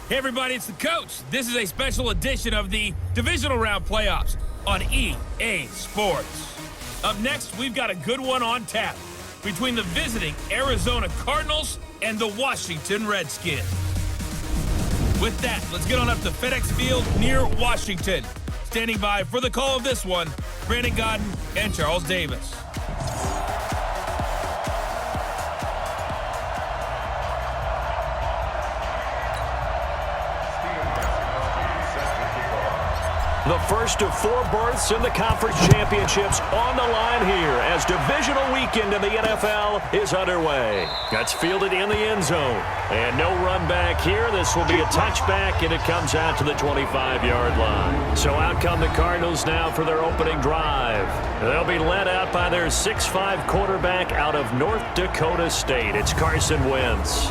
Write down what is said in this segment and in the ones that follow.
Hey everybody, it's the coach. This is a special edition of the Divisional Round playoffs on EA Sports. Up next, we've got a good one on tap between the visiting Arizona Cardinals and the Washington Redskins. With that, let's get on up to FedEx Field near Washington. Standing by for the call of this one, Brandon Godden and Charles Davis. The first of 4 berths in the conference championships on the line here as divisional weekend in the NFL is underway. That's fielded in the end zone. And no run back here. This will be a touchback, and it comes out to the 25-yard line. So out come the Cardinals now for their opening drive. They'll be led out by their 6'5" quarterback out of North Dakota State. It's Carson Wentz.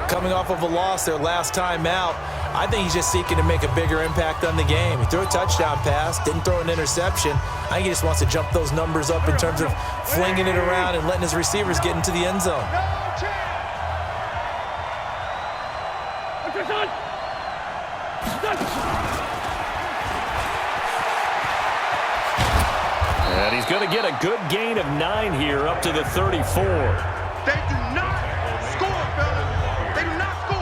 Coming off of a loss their last time out, I think he's just seeking to make a bigger impact on the game. He threw a touchdown pass, didn't throw an interception. I think he just wants to jump those numbers up in terms of flinging it around and letting his receivers get into the end zone. And he's going to get a good gain of 9 here up to the 34. They do not score, fellas. They do not score.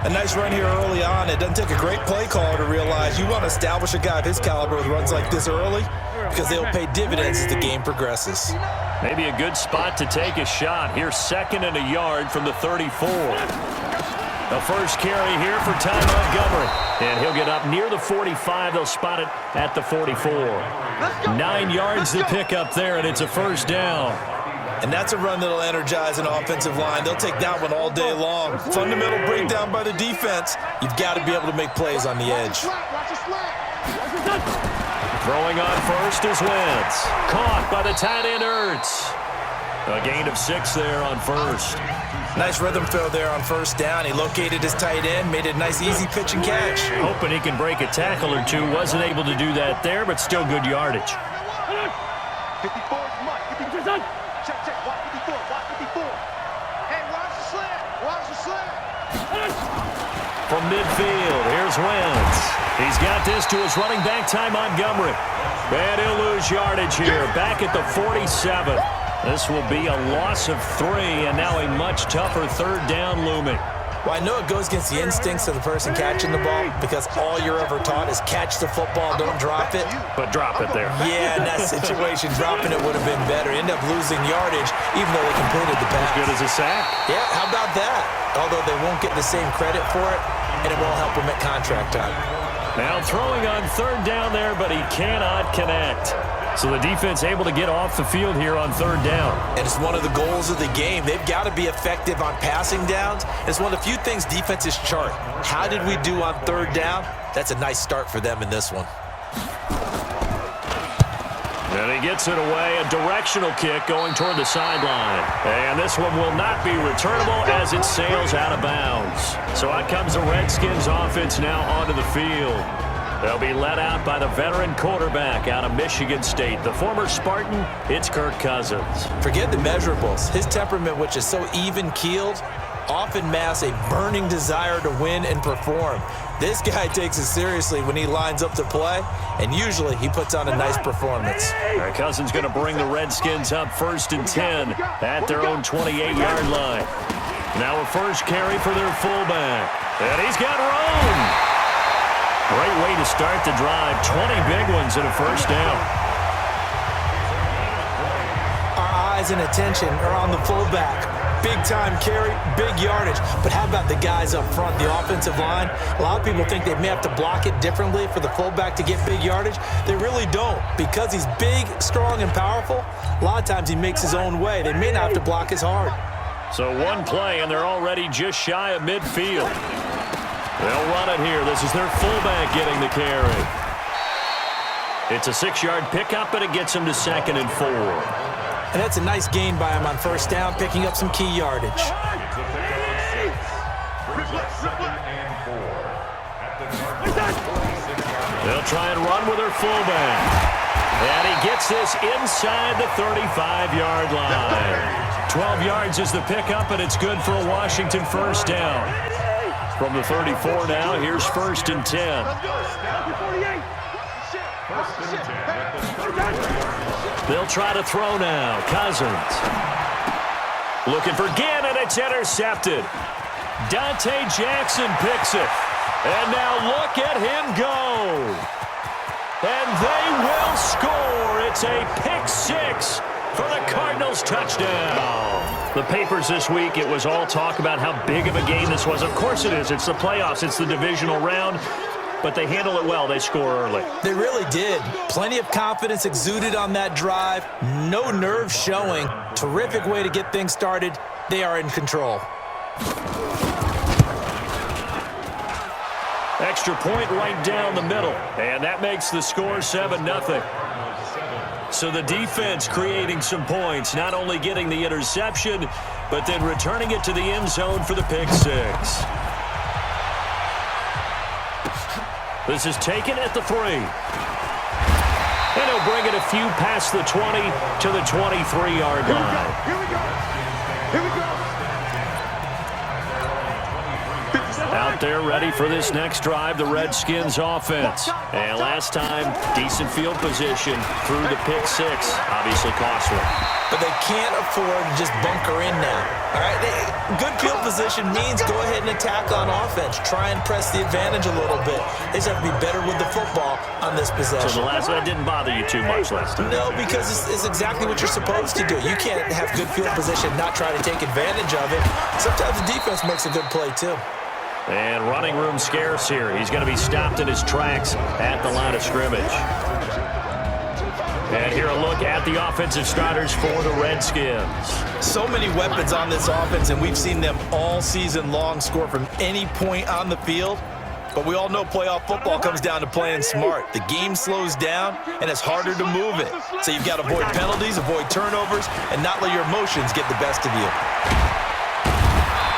A nice run here early on. It doesn't take a great play caller to realize you want to establish a guy of his caliber with runs like this early because they'll pay dividends as the game progresses. Maybe a good spot to take a shot. Here's 2nd and a yard from the 34. The first carry here for Ty Montgomery. And he'll get up near the 45. They'll spot it at the 44. 9 yards to pick up there, and it's a first down. And that's a run that'll energize an offensive line. They'll take that one all day long. Fundamental breakdown by the defense. You've got to be able to make plays on the edge. Throwing on first is Wentz. Caught by the tight end Ertz. A gain of 6 there on first. Nice rhythm throw there on first down. He located his tight end, made it a nice easy pitch and catch. Hoping he can break a tackle or two. Wasn't able to do that there, but still good yardage. 54 is Mike. 54. Check. Watch 54. Watch 54. Hey, watch the slant. Watch the slant. From midfield, here's Wentz. He's got this to his running back, Ty Montgomery. And he'll lose yardage here, back at the 47. This will be a loss of 3, and now a much tougher 3rd down looming. Well, I know it goes against the instincts of the person catching the ball because all you're ever taught is catch the football, don't drop it. But drop it there. Yeah, in that situation, dropping it would have been better. End up losing yardage, even though they completed the pass. As good as a sack. Yeah, how about that? Although they won't get the same credit for it, and it won't help them at contract time. Now throwing on 3rd down there, but he cannot connect. So the defense able to get off the field here on 3rd down. And it's one of the goals of the game. They've got to be effective on passing downs. It's one of the few things defenses chart. How did we do on 3rd down? That's a nice start for them in this one. And he gets it away, a directional kick going toward the sideline. And this one will not be returnable as it sails out of bounds. So out comes the Redskins offense now onto the field. They'll be led out by the veteran quarterback out of Michigan State. The former Spartan, it's Kirk Cousins. Forget the measurables. His temperament, which is so even-keeled, often masks a burning desire to win and perform. This guy takes it seriously when he lines up to play, and usually he puts on a nice performance. Cousins going to bring the Redskins up 1st and 10 at their own 28-yard line. Now a first carry for their fullback. And he's got room. Great way to start the drive. 20 big ones and a first down. Our eyes and attention are on the fullback. Big-time carry, big yardage. But how about the guys up front, the offensive line? A lot of people think they may have to block it differently for the fullback to get big yardage. They really don't. Because he's big, strong, and powerful, a lot of times he makes his own way. They may not have to block as hard. So one play, and they're already just shy of midfield. They'll run it here. This is their fullback getting the carry. It's a 6-yard pickup, but it gets him to 2nd and 4. And that's a nice gain by him on first down, picking up some key yardage. They'll try and run with their fullback. And he gets this inside the 35-yard line. 12 yards is the pickup, and it's good for a Washington first down. From the 34 now, here's 1st and 10. They'll try to throw now. Cousins. Looking for Gannon. It's intercepted. Dante Jackson picks it. And now look at him go. And they will score. It's a pick 6 for the Cardinals touchdown. The papers this week, it was all talk about how big of a game this was. Of course it is. It's the playoffs. It's the divisional round. But they handle it well. They score early. They really did. Plenty of confidence exuded on that drive. No nerves showing. Terrific way to get things started. They are in control. Extra point right down the middle. And that makes the score 7-0. So the defense creating some points, not only getting the interception, but then returning it to the end zone for the pick 6. This is taken at the 3. And he'll bring it a few past the 20 to the 23-yard line. Here we go. Here we go. Out there ready for this next drive, the Redskins offense. And last time, decent field position through the pick 6. Obviously costly. But they can't afford to just bunker in now. All right, good field position means go ahead and attack on offense. Try and press the advantage a little bit. They just have to be better with the football on this possession. So that didn't bother you too much last time? No, because it's exactly what you're supposed to do. You can't have good field position, not try to take advantage of it. Sometimes the defense makes a good play, too. And running room scarce here. He's going to be stopped in his tracks at the line of scrimmage. And here a look at the offensive starters for the Redskins. So many weapons on this offense, and we've seen them all season long score from any point on the field. But we all know playoff football comes down to playing smart. The game slows down, and it's harder to move it. So you've got to avoid penalties, avoid turnovers, and not let your emotions get the best of you.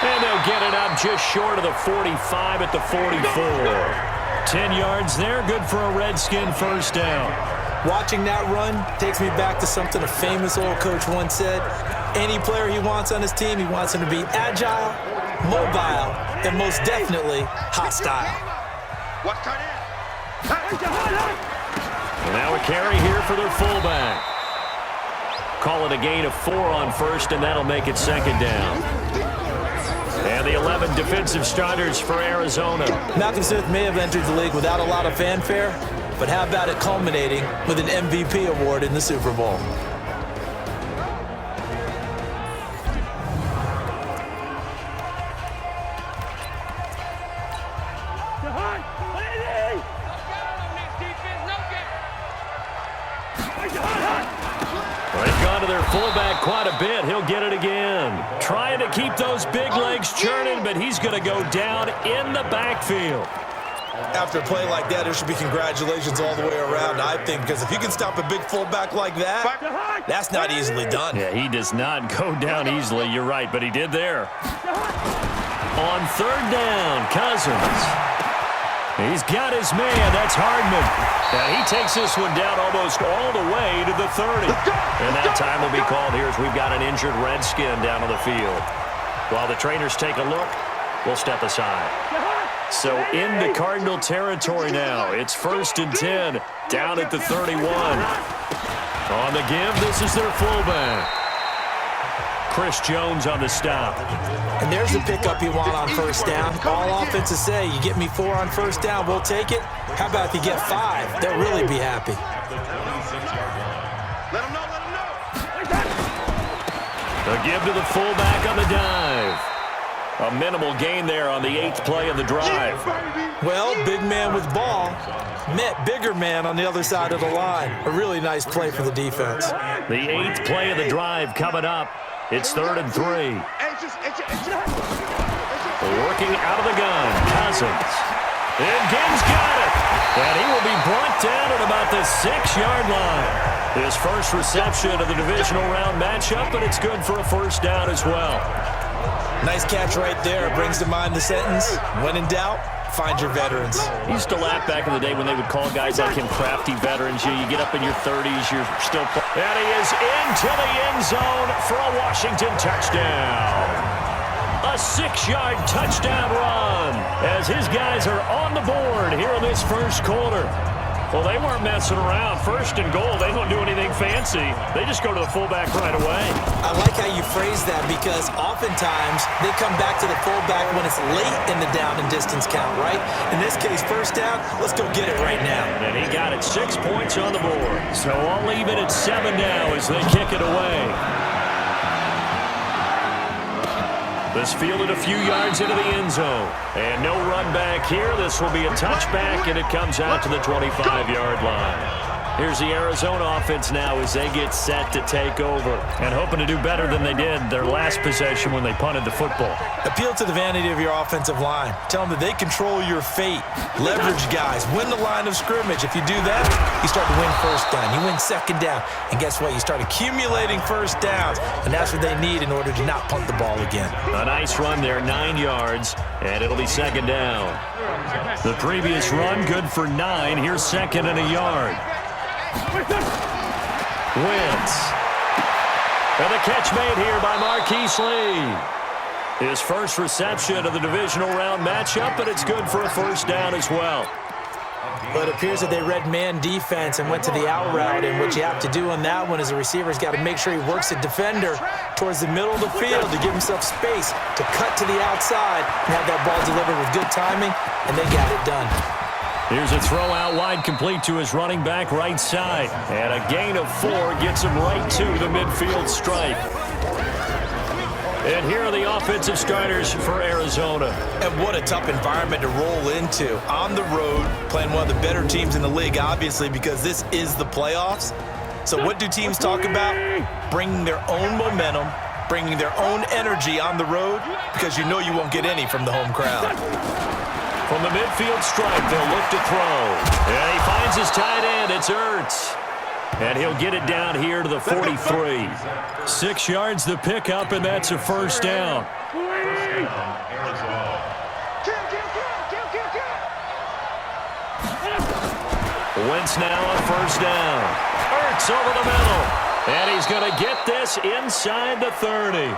And they'll get it up just short of the 45 at the 44. 10 yards there, good for a Redskin first down. Watching that run takes me back to something a famous old coach once said. Any player he wants on his team, he wants him to be agile, mobile, and most definitely hostile. And now a carry here for their fullback. Call it a gain of 4 on first, and that'll make it 2nd down. And the 11 defensive starters for Arizona. Malcolm Smith may have entered the league without a lot of fanfare, but how about it culminating with an MVP award in the Super Bowl? They've gone to their fullback quite a bit. He'll get it again. Trying to keep those big legs churning, but he's going to go down in the backfield. After a play like that, there should be congratulations all the way around, I think, because if you can stop a big fullback like that, that's not easily done. Yeah, he does not go down easily. You're right, but he did there. On 3rd down, Cousins. He's got his man. That's Hardman. And he takes this one down almost all the way to the 30. And that time will be called here as we've got an injured Redskin down on the field. While the trainers take a look, we'll step aside. So in the Cardinal territory now. It's 1st and 10 down at the 31. On the give, this is their fullback. Chris Jones on the stop. And there's the pickup you want on 1st down. All offenses say, you get me 4 on 1st down, we'll take it. How about if you get 5? They'll really be happy. Let him know. A give to the fullback on the dive. A minimal gain there on the 8th play of the drive. Well, big man with ball met bigger man on the other side of the line. A really nice play for the defense. The 8th play of the drive coming up. It's 3rd and 3. Working out of the gun, Cousins. And Gibbs got it. And he will be brought down at about the 6-yard line. His first reception of the divisional round matchup, but it's good for a first down as well. Nice catch right there. Brings to mind the sentence, when in doubt, find your veterans. He used to laugh back in the day when they would call guys like him crafty veterans. You get up in your 30s, you're still playing. And he is into the end zone for a Washington touchdown. A 6-yard touchdown run. as his guys are on the board here in this first quarter. Well, they weren't messing around. First and goal, they don't do anything fancy. They just go to the fullback right away. I like how you phrase that because oftentimes they come back to the fullback when it's late in the down and distance count, right? In this case, first down, let's go get it right now. And he got it, 6 points on the board. So I'll leave it at 7 now as they kick it away. This fielded a few yards into the end zone. And no run back here. This will be a touchback, and it comes out to the 25-yard line. Here's the Arizona offense now as they get set to take over. And hoping to do better than they did their last possession when they punted the football. Appeal to the vanity of your offensive line. Tell them that they control your fate. Leverage guys. Win the line of scrimmage. If you do that, you start to win first down. You win second down. And guess what? You start accumulating first downs. And that's what they need in order to not punt the ball again. A nice run there, 9 yards. And it'll be second down. The previous run, good for 9. Here's second and a yard. Wentz. And the catch made here by Marquise Lee. His first reception of the divisional round matchup, but it's good for a first down as well. But it appears that they read man defense and went to the out route, and what you have to do on that one is the receiver's got to make sure he works the defender towards the middle of the field to give himself space to cut to the outside and have that ball delivered with good timing, and they got it done. Here's a throw out wide, complete to his running back right side. And a gain of 4 gets him right to the midfield stripe. And here are the offensive starters for Arizona. And what a tough environment to roll into. On the road, playing one of the better teams in the league, obviously, because this is the playoffs. So what do teams talk about? Bringing their own momentum, bringing their own energy on the road, because you know you won't get any from the home crowd. From the midfield stripe, they'll look to throw. And he finds his tight end. It's Ertz. And he'll get it down here to the 43. 6 yards the pickup, and that's a first down. Wentz now on first down. Ertz over the middle. And he's going to get this inside the 30.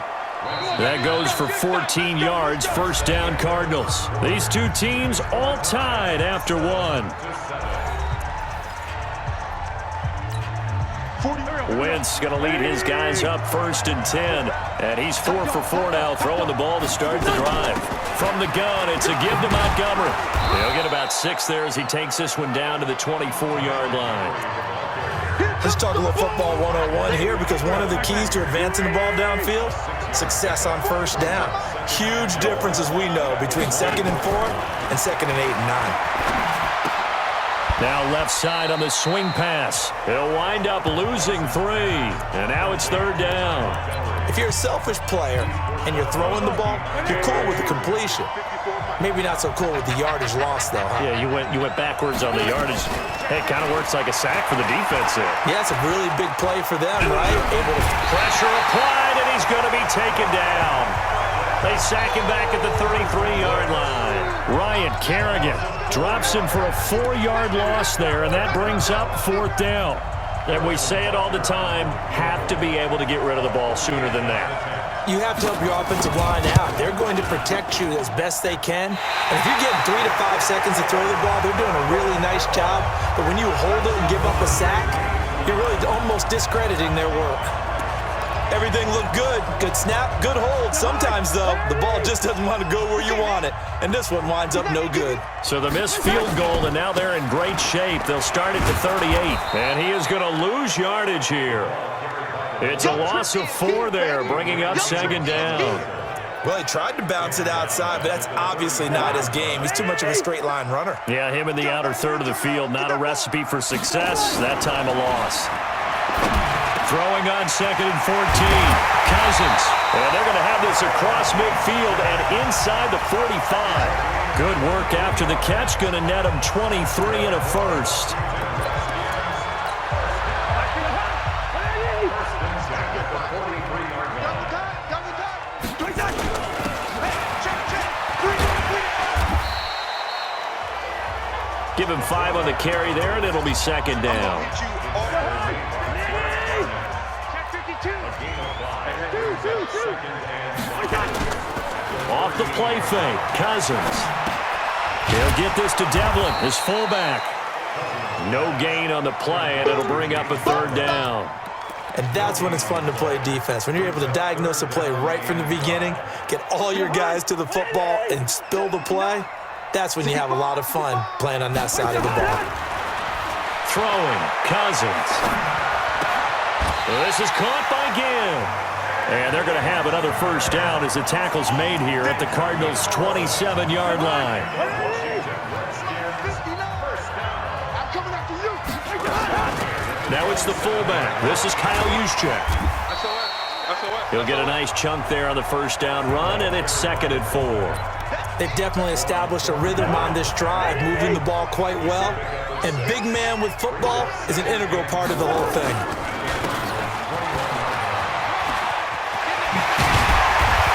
That goes for 14 yards, first down Cardinals. These two teams all tied after one. Wentz going to lead his guys up first and 10. And he's 4 for 4 now, throwing the ball to start the drive. From the gun, it's a give to Montgomery. He'll get about 6 there as he takes this one down to the 24-yard line. Let's talk a little football 101 here, because one of the keys to advancing the ball downfield, success on first down. Huge difference, as we know, between 2nd and 4 and 2nd and 8 and 9. Now left side on the swing pass. He'll wind up losing 3. And now it's third down. If you're a selfish player and you're throwing the ball, you're cool with the completion. Maybe not so cool with the yardage loss, though, huh? Yeah, you went backwards on the yardage. Hey, it kind of works like a sack for the defense there. Yeah, it's a really big play for them, right? Able to pressure applied, and he's going to be taken down. They sack him back at the 33-yard line. Ryan Kerrigan drops him for a 4-yard loss there, and that brings up 4th down. And we say it all the time, have to be able to get rid of the ball sooner than that. You have to help your offensive line out. They're going to protect you as best they can. And if you're getting 3 to 5 seconds to throw the ball, they're doing a really nice job. But when you hold it and give up a sack, you're really almost discrediting their work. Everything looked good. Good snap, good hold. Sometimes, though, the ball just doesn't want to go where you want it. And this one winds up no good. So the missed field goal, and now they're in great shape. They'll start at the 38. And he is going to lose yardage here. It's a loss of 4 there, bringing up second down. Well, he tried to bounce it outside, but that's obviously not his game. He's too much of a straight line runner. Yeah, him in the outer third of the field, not a recipe for success. That time a loss. Throwing on second and 14. Cousins. And they're going to have this across midfield and inside the 45. Good work after the catch. Going to net him 23 and a first. Give him 5 on the carry there, and it'll be second down. Off the play fake, Cousins. He'll get this to Devlin, his fullback. No gain on the play, and it'll bring up a third down. And that's when it's fun to play defense. When you're able to diagnose a play right from the beginning, get all your guys to the football, and spill the play, that's when you have a lot of fun playing on that side of the ball. Throwing, Cousins. This is caught by Gibb. And they're going to have another first down as the tackle's made here at the Cardinals' 27-yard line. Now it's the fullback. This is Kyle Juszczyk. He'll get a nice chunk there on the first down run, and it's 2nd and 4. They've definitely established a rhythm on this drive, moving the ball quite well. And big man with football is an integral part of the whole thing.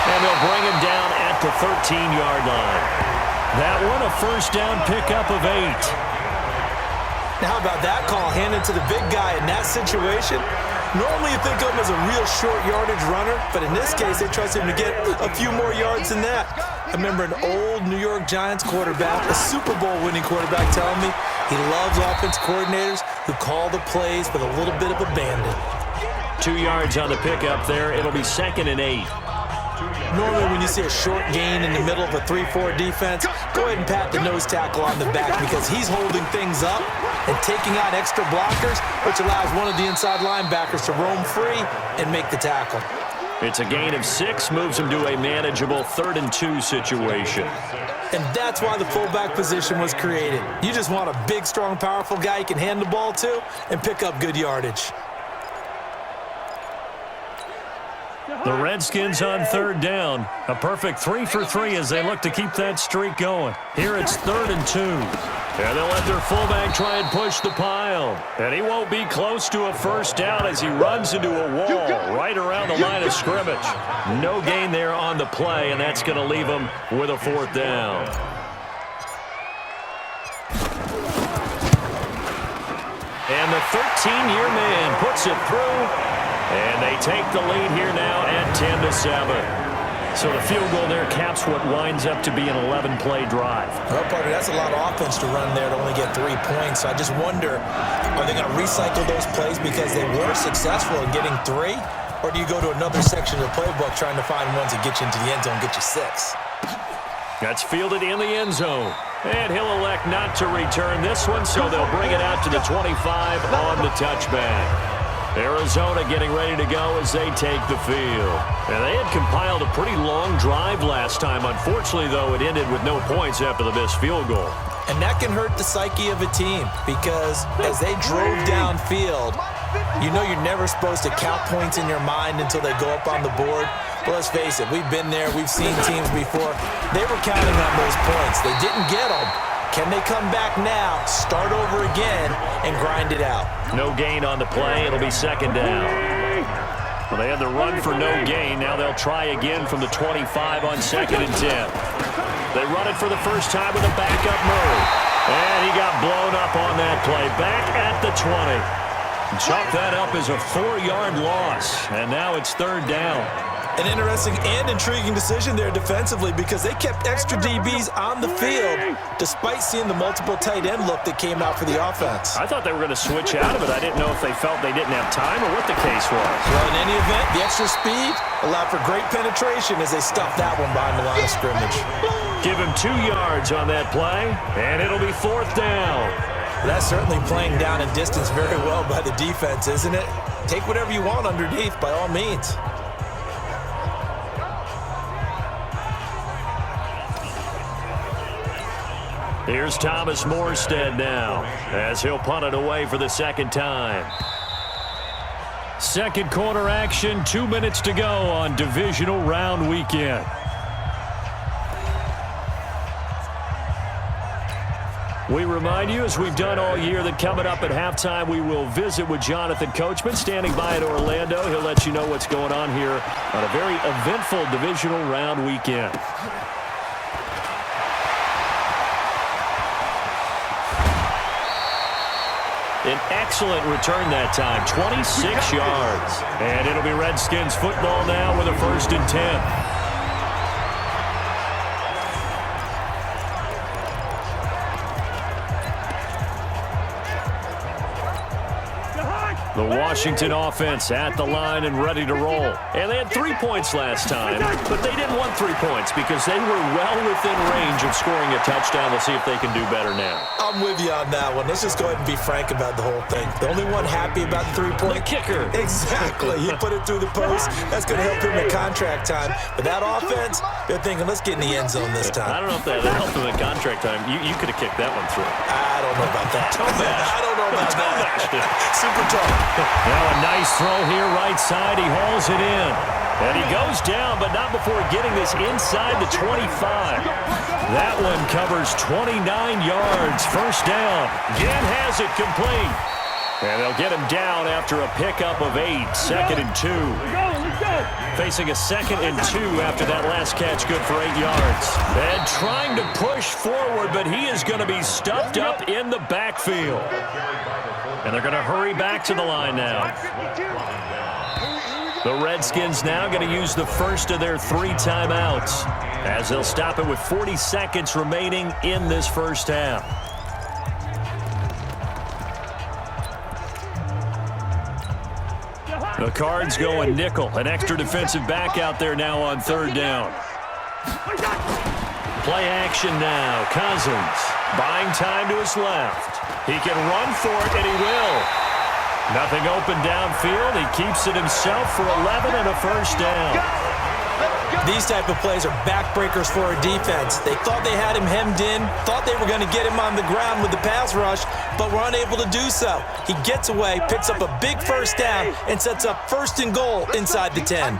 And they'll bring him down at the 13-yard line. That one a first down pickup of 8. Now, how about that call handed to the big guy in that situation? Normally you think of him as a real short yardage runner, but in this case they trust him to get a few more yards than that. I remember an old New York Giants quarterback, a Super Bowl winning quarterback, telling me he loves offense coordinators who call the plays with a little bit of abandon. 2 yards on the pickup there. It'll be 2nd and 8. Normally when you see a short gain in the middle of a 3-4 defense, go ahead and pat the nose tackle on the back because he's holding things up and taking out extra blockers, which allows one of the inside linebackers to roam free and make the tackle. It's a gain of 6, moves him to a manageable 3rd and 2 situation. And that's why the fullback position was created. You just want a big, strong, powerful guy you can hand the ball to and pick up good yardage. The Redskins on 3rd down. A perfect 3 for 3 as they look to keep that streak going. Here it's 3rd and 2. And they'll let their fullback try and push the pile. And he won't be close to a first down as he runs into a wall right around the line of scrimmage. No gain there on the play, and that's going to leave him with a 4th down. And the 13-year man puts it through. And they take the lead here now at 10-7. So the field goal there caps what winds up to be an 11-play drive. Well, partner, that's a lot of offense to run there to only get 3 points. So I just wonder, are they going to recycle those plays because they were successful in getting 3? Or do you go to another section of the playbook trying to find ones that get you into the end zone, get you 6? That's fielded in the end zone. And he'll elect not to return this one, so they'll bring it out to the 25 on the touchback. Arizona getting ready to go as they take the field. And they had compiled a pretty long drive last time. Unfortunately, though, it ended with no points after the missed field goal. And that can hurt the psyche of a team because as they drove downfield, you know you're never supposed to count points in your mind until they go up on the board. But let's face it, we've been there. We've seen teams before. They were counting on those points. They didn't get them. Can they come back now, start over again, and grind it out? No gain on the play. It'll be 2nd down. Well, they had the run for no gain. Now they'll try again from the 25 on 2nd and 10. They run it for the first time with a backup Murray. And he got blown up on that play. Back at the 20. Chalk that up as a 4-yard loss. And now it's 3rd down. An interesting and intriguing decision there defensively because they kept extra DBs on the field despite seeing the multiple tight end look that came out for the offense. I thought they were going to switch out of it. I didn't know if they felt they didn't have time or what the case was. Well, in any event, the extra speed allowed for great penetration as they stuffed that one behind the line of scrimmage. Give him 2 yards on that play, and it'll be 4th down. That's certainly playing down in distance very well by the defense, isn't it? Take whatever you want underneath by all means. Here's Thomas Morstead now as he'll punt it away for the 2nd time. Second quarter action, 2 minutes to go on Divisional Round weekend. We remind you, as we've done all year, that coming up at halftime, we will visit with Jonathan Coachman standing by in Orlando. He'll let you know what's going on here on a very eventful Divisional Round weekend. An excellent return that time, 26 yards. And it'll be Redskins football now with a 1st and 10. The Washington offense at the line and ready to roll. And they had 3 points last time, but they didn't want 3 points because they were well within range of scoring a touchdown. We'll see if they can do better now. I'm with you on that one. Let's just go ahead and be frank about the whole thing. The only one happy about the 3-point. The kicker. Exactly. He put it through the post. That's going to help him in contract time. But that offense, they're thinking, let's get in the end zone this time. I don't know if that helped him in contract time. You could have kicked that one through. I don't know about that. I don't know about that. Super tough. Now a nice throw here, right side. He hauls it in. And he goes down, but not before getting this inside the 25. That one covers 29 yards. First down. Gann has it complete. And they'll get him down after a pickup of 8. 2nd and 2. Facing a 2nd and 2 after that last catch, good for 8 yards. And trying to push forward, but he is going to be stuffed up in the backfield. And they're going to hurry back to the line now. The Redskins now going to use the first of their 3 timeouts as they'll stop it with 40 seconds remaining in this first half. The Cards going nickel. An extra defensive back out there now on 3rd down. Play action now. Cousins buying time to his left. He can run for it, and he will. Nothing open downfield. He keeps it himself for 11 and a first down. These type of plays are backbreakers for a defense. They thought they had him hemmed in, thought they were going to get him on the ground with the pass rush, but were unable to do so. He gets away, picks up a big first down, and sets up 1st and goal inside the 10.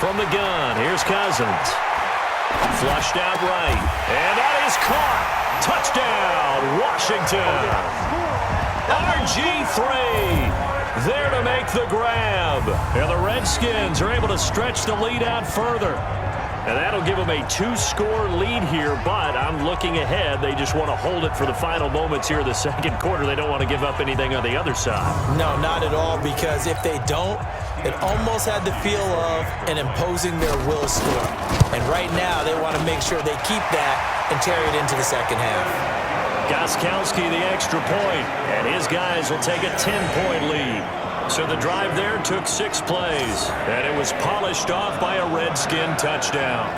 From the gun, here's Cousins. Flushed out right, and that is caught. Touchdown, Washington. RG3 there to make the grab. And the Redskins are able to stretch the lead out further. And that'll give them a 2-score lead here, but I'm looking ahead. They just want to hold it for the final moments here in the 2nd quarter. They don't want to give up anything on the other side. No, not at all, because if they don't, it almost had the feel of an imposing their will score. And right now, they want to make sure they keep that and carry it into the 2nd half. Gostkowski the extra point, and his guys will take a 10-point lead. So the drive there took 6 plays, and it was polished off by a Redskin touchdown.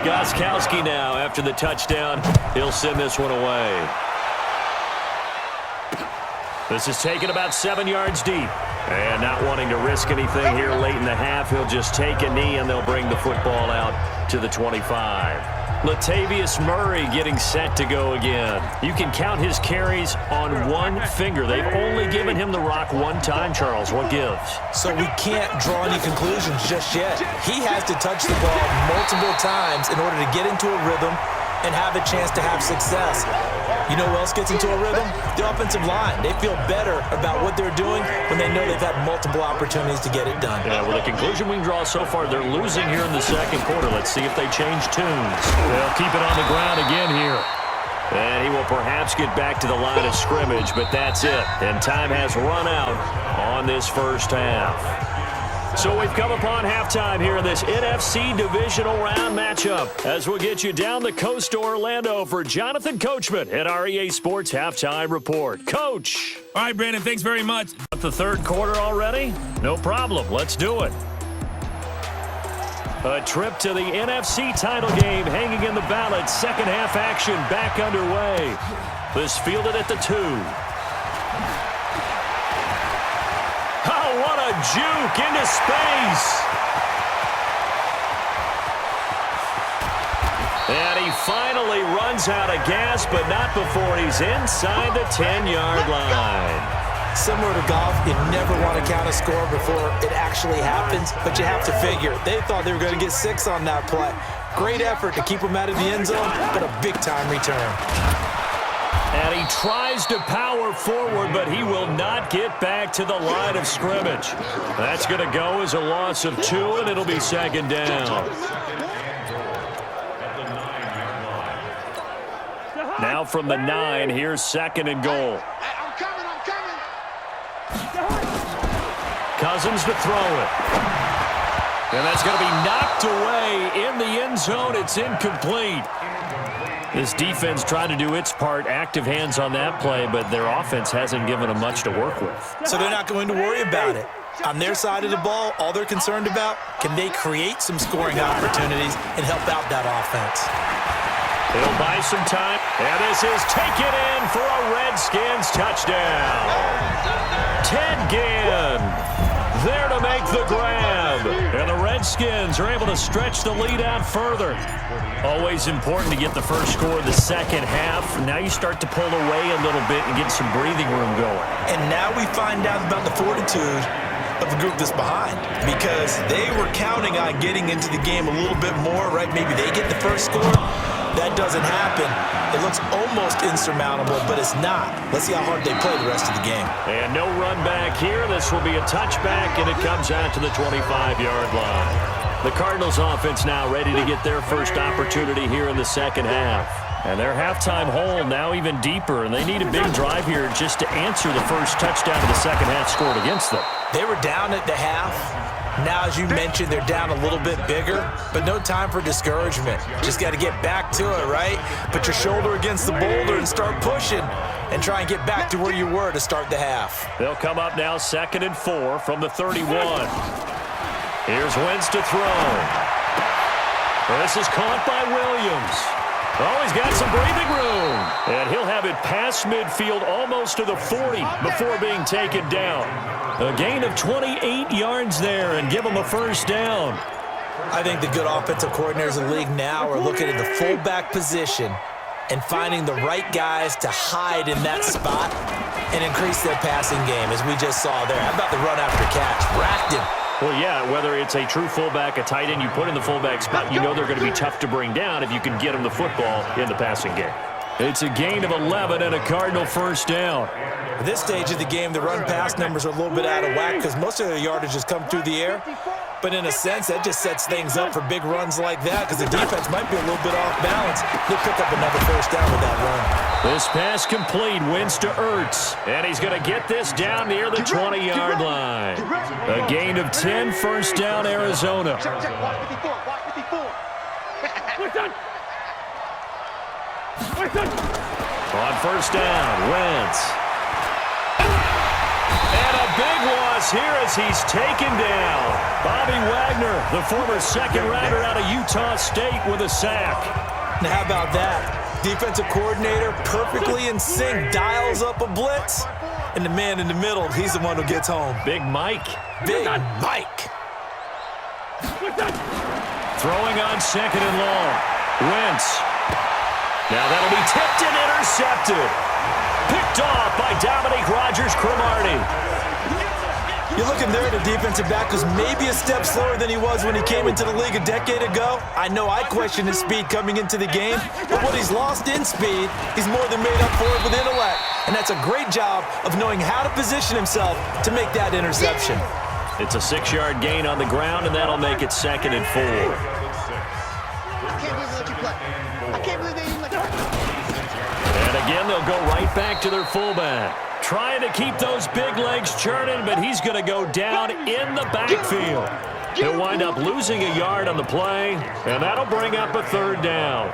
Gostkowski now, after the touchdown, he'll send this one away. This is taken about 7 yards deep. And not wanting to risk anything here late in the half, he'll just take a knee, and they'll bring the football out to the 25. Latavius Murray getting set to go again. You can count his carries on one finger. They've only given him the rock 1 time, Charles. What gives? So we can't draw any conclusions just yet. He has to touch the ball multiple times in order to get into a rhythm and have a chance to have success. You know who else gets into a rhythm? The offensive line. They feel better about what they're doing when they know they've had multiple opportunities to get it done. Yeah, well, the conclusion we can draw so far, they're losing here in the 2nd quarter. Let's see if they change tunes. They'll keep it on the ground again here. And he will perhaps get back to the line of scrimmage, but that's it. And time has run out on this first half. So we've come upon halftime here in this NFC Divisional Round matchup as we'll get you down the coast to Orlando for Jonathan Coachman at our EA Sports Halftime Report. Coach. All right, Brandon, thanks very much. The 3rd quarter already? No problem. Let's do it. A trip to the NFC title game hanging in the balance. 2nd half action back underway. This fielded at the 2. Oh, what a juke into space. And he finally runs out of gas, but not before he's inside the 10-yard line. Similar to golf, you never want to count a score before it actually happens, but you have to figure. They thought they were going to get 6 on that play. Great effort to keep them out of the end zone, but a big-time return. And he tries to power forward, but he will not get back to the line of scrimmage. That's going to go as a loss of 2, and it'll be 2nd down. Now from the 9, here's 2nd and goal. Cousins to throw it. And that's going to be knocked away in the end zone. It's incomplete. This defense tried to do its part, active hands on that play, but their offense hasn't given them much to work with. So they're not going to worry about it. On their side of the ball, all they're concerned about, can they create some scoring opportunities and help out that offense? He'll buy some time, and this is taken in for a Redskins touchdown. Ted Ginn there to make the grab, and the Redskins are able to stretch the lead out further. Always important to get the first score of the second half. Now you start to pull away a little bit and get some breathing room going. And now we find out about the fortitude of the group that's behind, because they were counting on getting into the game a little bit more, right? Maybe they get the first score. That doesn't happen. It looks almost insurmountable, but it's not. Let's see how hard they play the rest of the game. And no run back here. This will be a touchback, and it comes out to the 25-yard line. The Cardinals offense now ready to get their first opportunity here in the second half. And their halftime hole now even deeper, and they need a big drive here just to answer the first touchdown of the second half scored against them. They were down at the half. Now, as you mentioned, they're down a little bit bigger, but no time for discouragement. Just got to get back to it, right? Put your shoulder against the boulder and start pushing and try and get back to where you were to start the half. They'll come up now 2nd and 4 from the 31. Here's Wentz to throw. This is caught by Williams. Oh, he's got some breathing room. And he'll have it past midfield almost to the 40 before being taken down. A gain of 28 yards there and give him a first down. I think the good offensive coordinators in the league now are looking at the fullback position and finding the right guys to hide in that spot and increase their passing game, as we just saw there. How about the run after catch? Racked him. Well, yeah, whether it's a true fullback, a tight end you put in the fullback spot, you know they're going to be tough to bring down if you can get them the football in the passing game. It's a gain of 11 and a Cardinal first down. At this stage of the game, the run-pass numbers are a little bit out of whack because most of their yardage has come through the air. But in a sense, that just sets things up for big runs like that because the defense might be a little bit off balance. They'll pick up another first down with that run. This pass complete, wins to Ertz. And he's going to get this down near the 20-yard line. A gain of 10, first down, Arizona. Check, watch 54, watch 54. On first down, Wentz. And a big loss here as he's taken down. Bobby Wagner, the former second-rounder out of Utah State, with a sack. Now, how about that? Defensive coordinator perfectly in sync, dials up a blitz. And the man in the middle, he's the one who gets home. Big Mike. Big Mike. Throwing on 2nd and long. Wentz. Now that'll be tipped and intercepted. Picked off by Dominique Rodgers-Cromartie. You're looking there at a defensive back who's maybe a step slower than he was when he came into the league a decade ago. I know I questioned his speed coming into the game, but what he's lost in speed, he's more than made up for it with intellect. And that's a great job of knowing how to position himself to make that interception. It's a 6-yard gain on the ground, and that'll make it 2nd and 4. I can't believe they let you play. I can't believe they even let you play. And again, they'll go right back to their fullback. Trying to keep those big legs churning, but he's going to go down in the backfield. He'll wind up losing a yard on the play, and that'll bring up a 3rd down.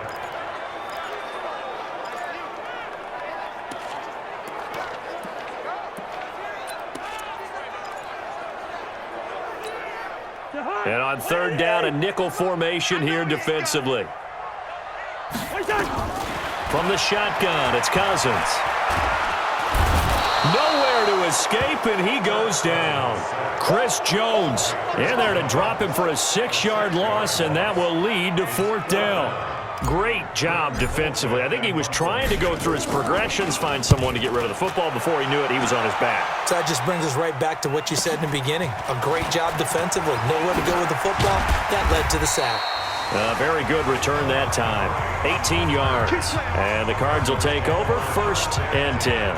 And on 3rd down, a nickel formation here defensively. From the shotgun, it's Cousins. Nowhere to escape, and he goes down. Chris Jones in there to drop him for a 6-yard loss, and that will lead to 4th down. Great job defensively. I think he was trying to go through his progressions, find someone to get rid of the football. Before he knew it, he was on his back. So that just brings us right back to what you said in the beginning. A great job defensively. Nowhere to go with the football. That led to the sack. A very good return that time. 18 yards. And the Cards will take over 1st and 10.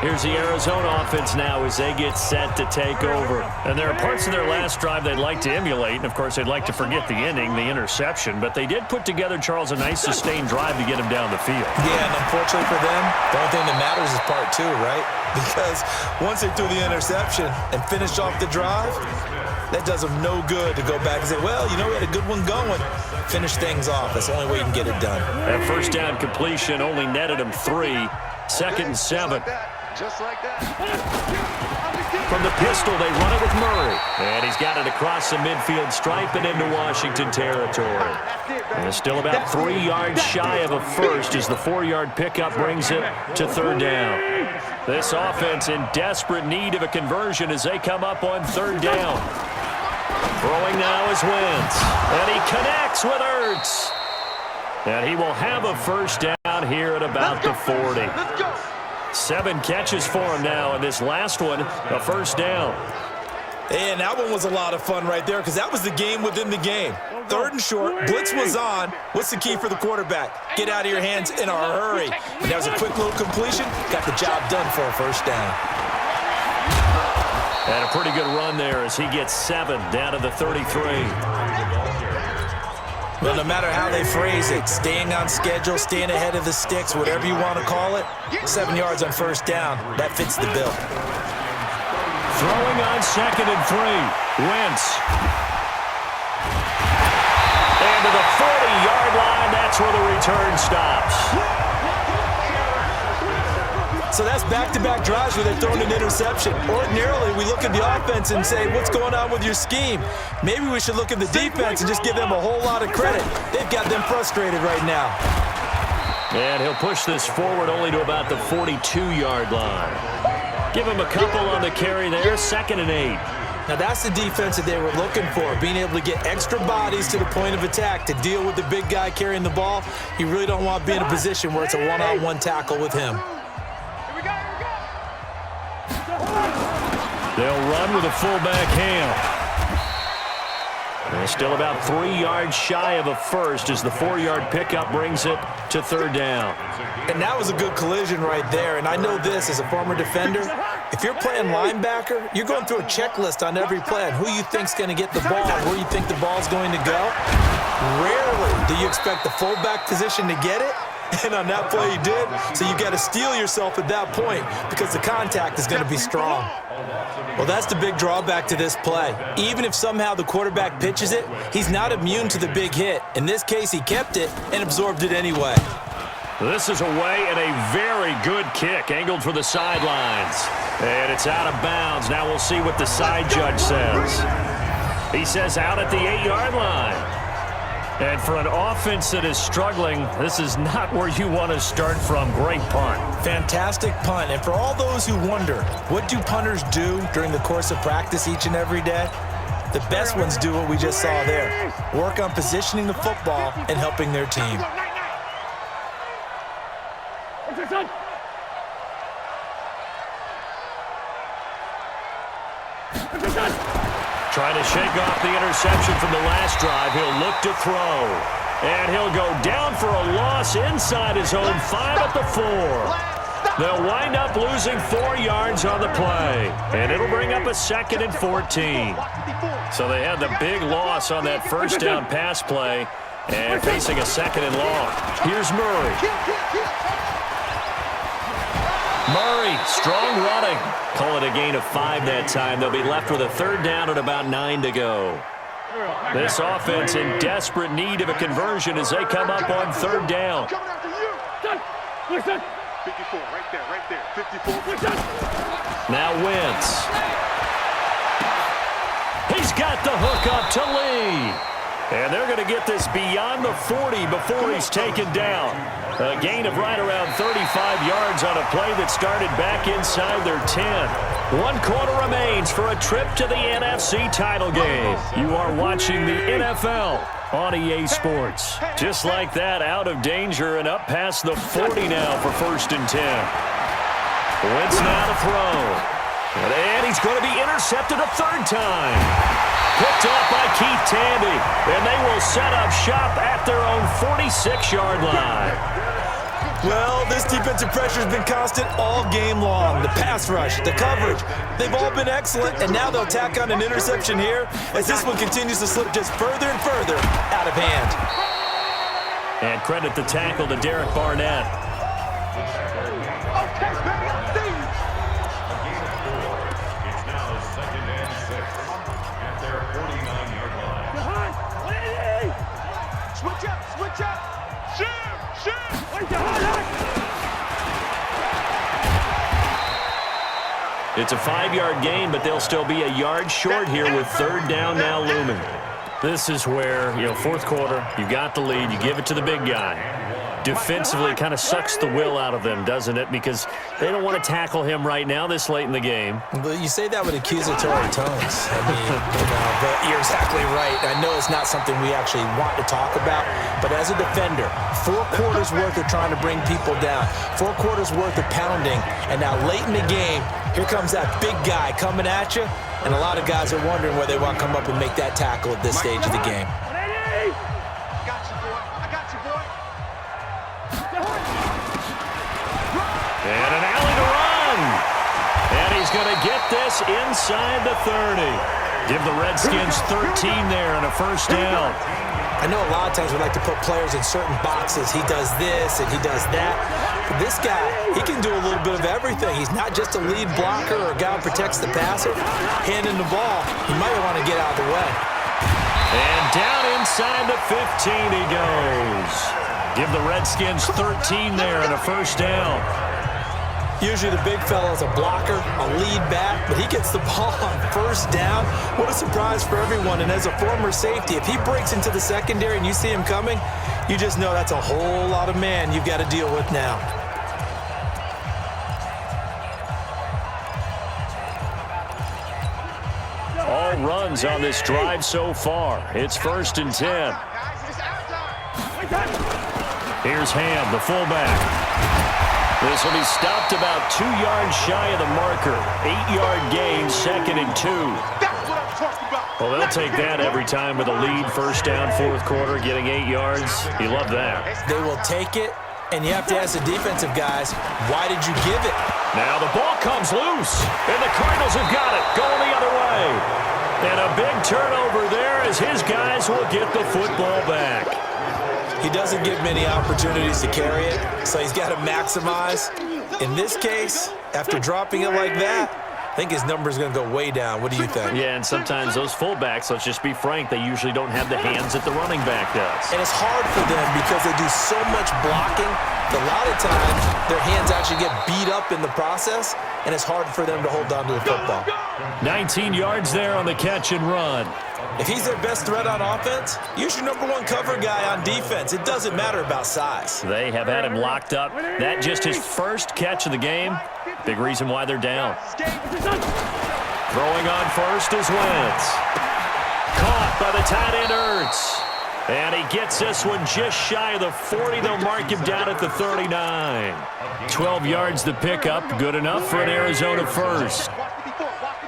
Here's the Arizona offense now as they get set to take over. And there are parts of their last drive they'd like to emulate. And, of course, they'd like to forget the ending, the interception. But they did put together, Charles, a nice sustained drive to get him down the field. Yeah, and unfortunately for them, the only thing that matters is part 2, right? Because once they threw the interception and finished off the drive, That does them no good to go back and say, well, you know, we had a good one going. Finish things off. That's the only way you can get it done. That first down completion only netted him 3. 2nd and 7. Just like that. From the pistol, they run it with Murray. And he's got it across the midfield stripe and into Washington territory. And still about 3 yards shy of a first as the 4-yard pickup brings it to 3rd down. This offense in desperate need of a conversion as they come up on 3rd down. Throwing now is Wentz. And he connects with Ertz. And he will have a first down here at about the 40. 7 catches for him now, and this last one, a first down. And that one was a lot of fun right there because that was the game within the game. 3rd and short, blitz was on. What's the key for the quarterback? Get out of your hands in a hurry. And that was a quick little completion. Got the job done for a first down. And a pretty good run there as he gets 7 down to the 33. Well, no matter how they phrase it, staying on schedule, staying ahead of the sticks, whatever you want to call it, 7 yards on first down, that fits the bill. Throwing on 2nd and 3. Wentz. And to the 40-yard line, that's where the return stops. So that's back-to-back drives where they're throwing an interception. Ordinarily, we look at the offense and say, what's going on with your scheme? Maybe we should look at the defense and just give them a whole lot of credit. They've got them frustrated right now. And he'll push this forward only to about the 42-yard line. Give him a couple on the carry there, 2nd and 8. Now that's the defense that they were looking for, being able to get extra bodies to the point of attack to deal with the big guy carrying the ball. You really don't want to be in a position where it's a one-on-one tackle with him. They'll run with a fullback handoff. And still about 3 yards shy of a first as the 4-yard pickup brings it to 3rd down. And that was a good collision right there. And I know this as a former defender. If you're playing linebacker, you're going through a checklist on every play on who you think's going to get the ball and where you think the ball's going to go. Rarely do you expect the fullback position to get it. And on that play, he did. So you got to steel yourself at that point because the contact is going to be strong. Well, that's the big drawback to this play. Even if somehow the quarterback pitches it, he's not immune to the big hit. In this case, he kept it and absorbed it anyway. This is away and a very good kick, angled for the sidelines. And it's out of bounds. Now we'll see what the side judge says. He says out at the 8-yard line. And for an offense that is struggling, this is not where you want to start from. Great punt. Fantastic punt. And for all those who wonder, what do punters do during the course of practice each and every day? The best ones do what we just saw there. Work on positioning the football and helping their team. Trying to shake off the interception from the last drive. He'll look to throw. And he'll go down for a loss inside his own 5 at the 4. They'll wind up losing 4 yards on the play. And it'll bring up a 2nd and 14. So they had the big loss on that first down pass play and facing a 2nd and long. Here's Murray. Murray, strong running. Call it a gain of 5 that time. They'll be left with a 3rd down and about 9 to go. This offense in desperate need of a conversion as they come up on 3rd down. 54, right there, 54. Now Wentz. He's got the hook up to Lee. And they're going to get this beyond the 40 before he's taken down. A gain of right around 35 yards on a play that started back inside their 10. 1 quarter remains for a trip to the NFC title game. You are watching the NFL on EA Sports. Just like that, out of danger and up past the 40 now for 1st and 10. Wentz now to throw. And he's going to be intercepted a 3rd time. Picked off by Keith Tandy, and they will set up shop at their own 46-yard line. Well, this defensive pressure has been constant all game long. The pass rush, the coverage, they've all been excellent, and now they'll tack on an interception here as this one continues to slip just further and further out of hand. And credit the tackle to Derek Barnett. It's a 5-yard gain, but they'll still be a yard short here with third down now looming. This is where, fourth quarter, you got the lead, you give it to the big guy. Defensively, kind of sucks the will out of them, doesn't it? Because they don't want to tackle him right now this late in the game. But you say that with accusatory tones. I mean, but you're exactly right. I know it's not something we actually want to talk about, but as a defender, 4 quarters worth of trying to bring people down, 4 quarters worth of pounding, and now late in the game, here comes that big guy coming at you, and a lot of guys are wondering whether they want to come up and make that tackle at this stage of the game. And an alley to run. And he's going to get this inside the 30. Give the Redskins 13 there and a first down. I know a lot of times we like to put players in certain boxes. He does this and he does that. But this guy, he can do a little bit of everything. He's not just a lead blocker or a guy who protects the passer. Handing the ball, he might want to get out of the way. And down inside the 15 he goes. Give the Redskins 13 there and a first down. Usually the big fella is a blocker, a lead back, but he gets the ball on first down. What a surprise for everyone. And as a former safety, if he breaks into the secondary and you see him coming, you just know that's a whole lot of man you've got to deal with now. All runs on this drive so far. It's 1st and 10. Here's Ham, the fullback. This will be stopped about 2 yards shy of the marker. 8-yard gain, 2nd and 2. Well, they'll take that every time with a lead. First down, fourth quarter, getting 8 yards. You love that. They will take it, and you have to ask the defensive guys, why did you give it? Now the ball comes loose, and the Cardinals have got it, going the other way. And a big turnover there as his guys will get the football back. He doesn't give many opportunities to carry it, so he's got to maximize. In this case, after dropping it like that, I think his number is going to go way down. What do you think? Yeah, and sometimes those fullbacks, let's just be frank, they usually don't have the hands that the running back does. And it's hard for them because they do so much blocking. A lot of times, their hands actually get beat up in the process, and it's hard for them to hold on to the football. 19 yards there on the catch and run. If he's their best threat on offense, use your #1 cover guy on defense. It doesn't matter about size. They have had him locked up. That just his first catch of the game. Big reason why they're down. Throwing on first is Wentz. Caught by the tight end Ertz. And he gets this one just shy of the 40. They'll mark him down at the 39. 12 yards the pickup. Good enough for an Arizona first.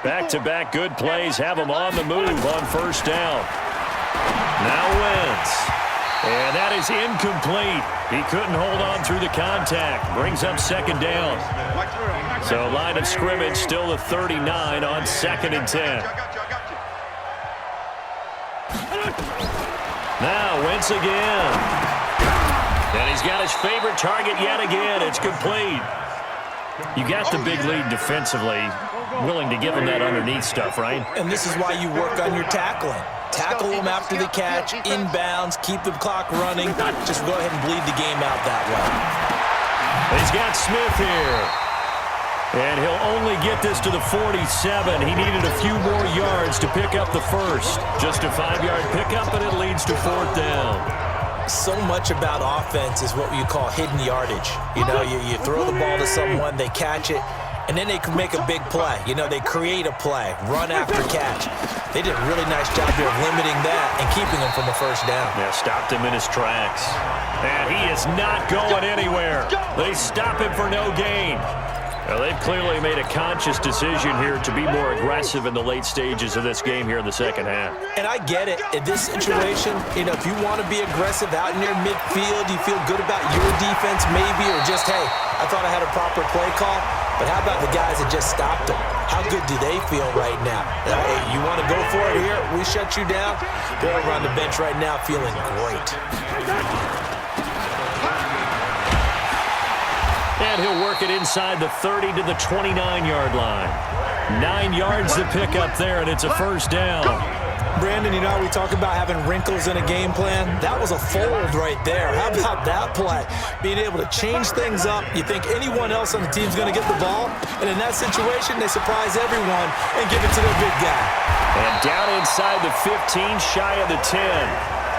Back-to-back good plays have him on the move on first down. Now Wentz. And that is incomplete. He couldn't hold on through the contact. Brings up second down. So line of scrimmage still the 39 on 2nd and 10. Now Wentz again. And he's got his favorite target yet again. It's complete. You got the big lead defensively. Willing to give him that underneath stuff, right? And this is why you work on your tackling. Tackle him after the catch, inbounds, keep the clock running. Just go ahead and bleed the game out that way. He's got Smith here. And he'll only get this to the 47. He needed a few more yards to pick up the first. Just a 5-yard pickup, and it leads to 4th down. So much about offense is what you call hidden yardage. You know, you throw the ball to someone, they catch it, and then they can make a big play. You know, they create a play, run after catch. They did a really nice job here of limiting that and keeping him from a first down. Yeah, stopped him in his tracks. And he is not going anywhere. They stop him for no gain. Well, they've clearly made a conscious decision here to be more aggressive in the late stages of this game here in the second half. And I get it. In this situation, you know, if you want to be aggressive out in your midfield, you feel good about your defense maybe, or just, hey, I thought I had a proper play call. But how about the guys that just stopped them? How good do they feel right now? Hey, you want to go for it here? We shut you down. They're over on the bench right now feeling great. And he'll work it inside the 30 to the 29-yard line. 9 yards to pick up there, and it's a first down. Brandon, you know how we talk about having wrinkles in a game plan? That was a fold right there. How about that play? Being able to change things up. You think anyone else on the team's going to get the ball, and in that situation, they surprise everyone and give it to their big guy. And down inside the 15, shy of the 10.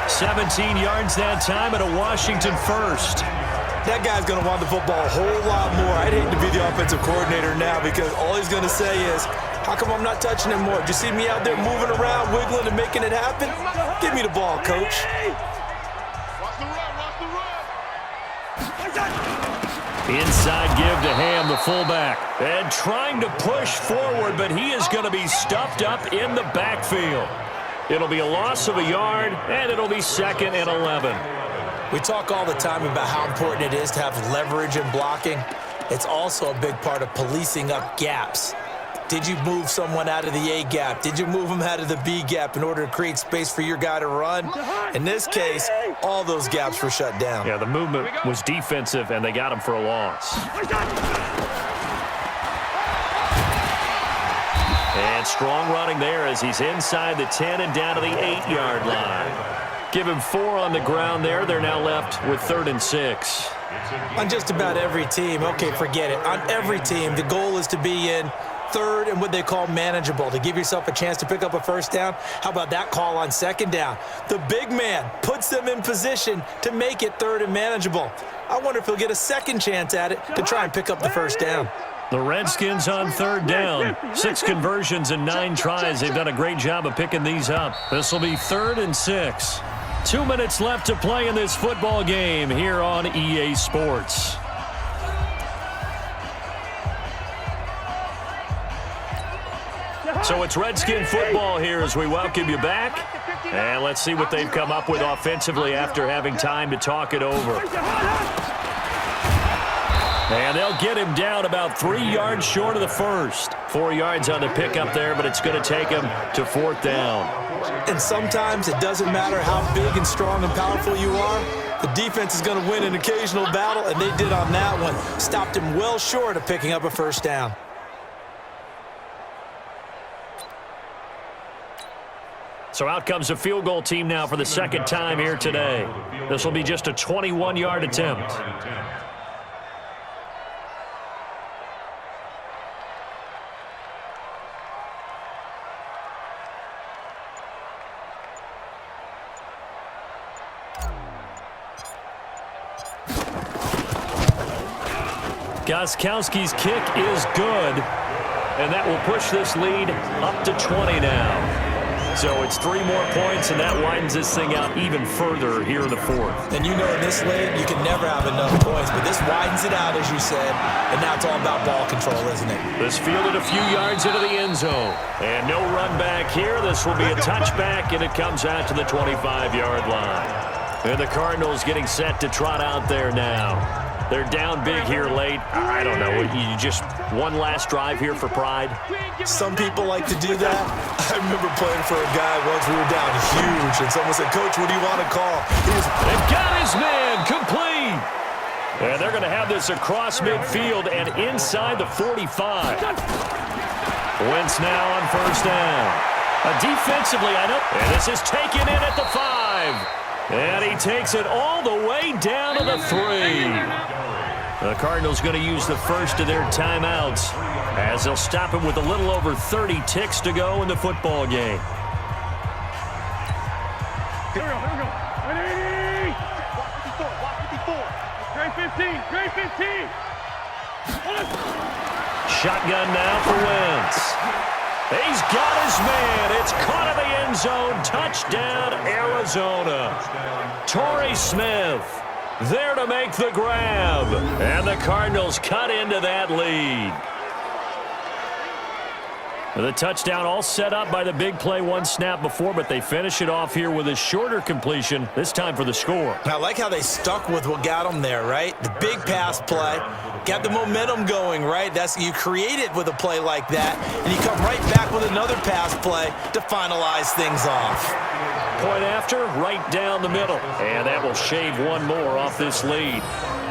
17 yards that time and a Washington first. That guy's going to want the football a whole lot more. I'd hate to be the offensive coordinator now because all he's going to say is, how come I'm not touching it more? Do you see me out there moving around, wiggling, and making it happen? Give me the ball, coach. Watch the run, watch the run. Inside give to Ham, the fullback. And trying to push forward, but he is going to be stuffed up in the backfield. It'll be a loss of a yard, and it'll be 2nd and 11. We talk all the time about how important it is to have leverage in blocking. It's also a big part of policing up gaps. Did you move someone out of the A gap? Did you move them out of the B gap in order to create space for your guy to run? In this case, all those gaps were shut down. Yeah, the movement was defensive, and they got him for a loss. And strong running there as he's inside the 10 and down to the 8-yard line. Give him 4 on the ground there. They're now left with 3rd and 6. On just about every team, okay, forget it. On every team, the goal is to be in 3rd and what they call manageable, to give yourself a chance to pick up a first down. How about that call on 2nd down? The big man puts them in position to make it 3rd and manageable. I wonder if he'll get a second chance at it to try and pick up the first down. The Redskins on 3rd down. 6 conversions and 9 tries. They've done a great job of picking these up. This will be 3rd and 6. 2 minutes left to play in this football game here on EA Sports. So it's Redskin football here as we welcome you back. And let's see what they've come up with offensively after having time to talk it over. And they'll get him down about 3 yards short of the first. 4 yards on the pickup there, but it's going to take him to 4th down. And sometimes it doesn't matter how big and strong and powerful you are. The defense is going to win an occasional battle, and they did on that one. Stopped him well short of picking up a first down. So out comes a field goal team now for the 2nd time here today. This will be just a 21-yard attempt. Gostkowski's kick is good, and that will push this lead up to 20 now. So it's 3 more points, and that widens this thing out even further here in the 4th. And you know in this league, you can never have enough points, but this widens it out, as you said, and now it's all about ball control, isn't it? This fielded a few yards into the end zone. And no run back here. This will be a touchback, and it comes out to the 25-yard line. And the Cardinals getting set to trot out there now. They're down big here late. I don't know. You just one last drive here for pride? Some people like to do that. I remember playing for a guy once. We were down huge, and someone said, "Coach, what do you want to call?" They've got his man complete. And they're going to have this across midfield and inside the 45. Wentz now on 1st down. Defensively, I know. And this is taken in at the 5. And he takes it all the way down to the 3. The Cardinals going to use the first of their timeouts as they'll stop him with a little over 30 ticks to go in the football game. Here we go. Ready? Walk 54. Grade 15. Grade 15. Shotgun now for Wentz. He's got his man. It's caught in the end zone. Touchdown, Arizona. Torrey Smith there to make the grab. And the Cardinals cut into that lead. The touchdown all set up by the big play one snap before, but they finish it off here with a shorter completion, this time for the score. I like how they stuck with what got them there, right? The big pass play, got the momentum going, right? You create it with a play like that, and you come right back with another pass play to finalize things off. Point after, right down the middle. And that will shave one more off this lead.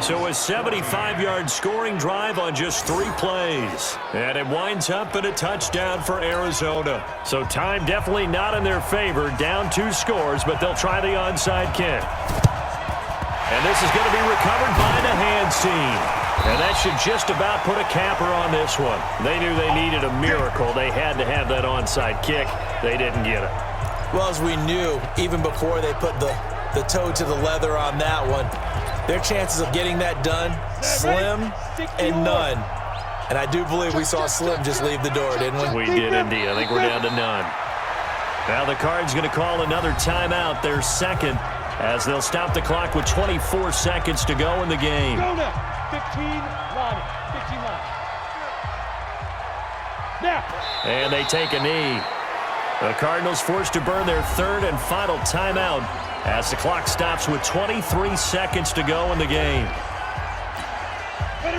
So a 75-yard scoring drive on just 3 plays. And it winds up in a touchdown for Arizona. So time definitely not in their favor. Down 2 scores, but they'll try the onside kick. And this is going to be recovered by the hands team. And that should just about put a capper on this one. They knew they needed a miracle. They had to have that onside kick. They didn't get it. Well, as we knew, even before they put the toe to the leather on that one, their chances of getting that done, slim and none. And I do believe we saw Slim just leave the door, didn't we? We did indeed. I think we're down to none. Now the Cards going to call another timeout, their second, as they'll stop the clock with 24 seconds to go in the game. 15 line. Now. And they take a knee. The Cardinals forced to burn their third and final timeout as the clock stops with 23 seconts to go in the game.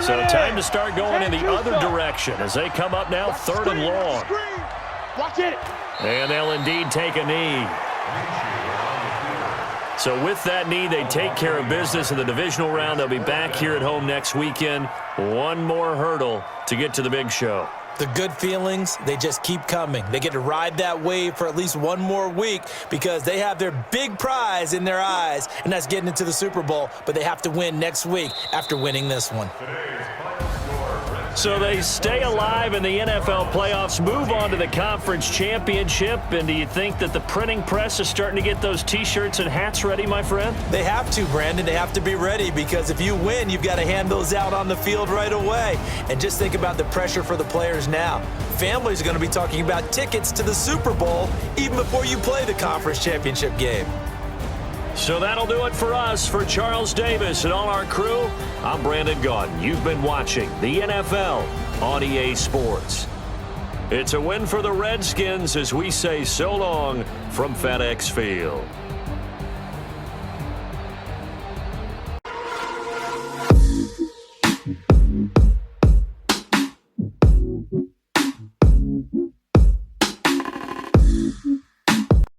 So time to start going in the other direction as they come up now 3rd and long. Watch it. And they'll indeed take a knee. So with that knee, they take care of business in the divisional round. They'll be back here at home next weekend. One more hurdle to get to the big show. The good feelings, they just keep coming. They get to ride that wave for at least one more week because they have their big prize in their eyes, and that's getting into the Super Bowl. But they have to win next week after winning this one. So they stay alive in the NFL playoffs, move on to the conference championship. And do you think that the printing press is starting to get those T-shirts and hats ready, my friend? They have to, Brandon. They have to be ready because if you win, you've got to hand those out on the field right away. And just think about the pressure for the players now. Families are going to be talking about tickets to the Super Bowl even before you play the conference championship game. So that'll do it for us. For Charles Davis and all our crew, I'm Brandon Gaudin. You've been watching the NFL on EA Sports. It's a win for the Redskins as we say so long from FedEx Field.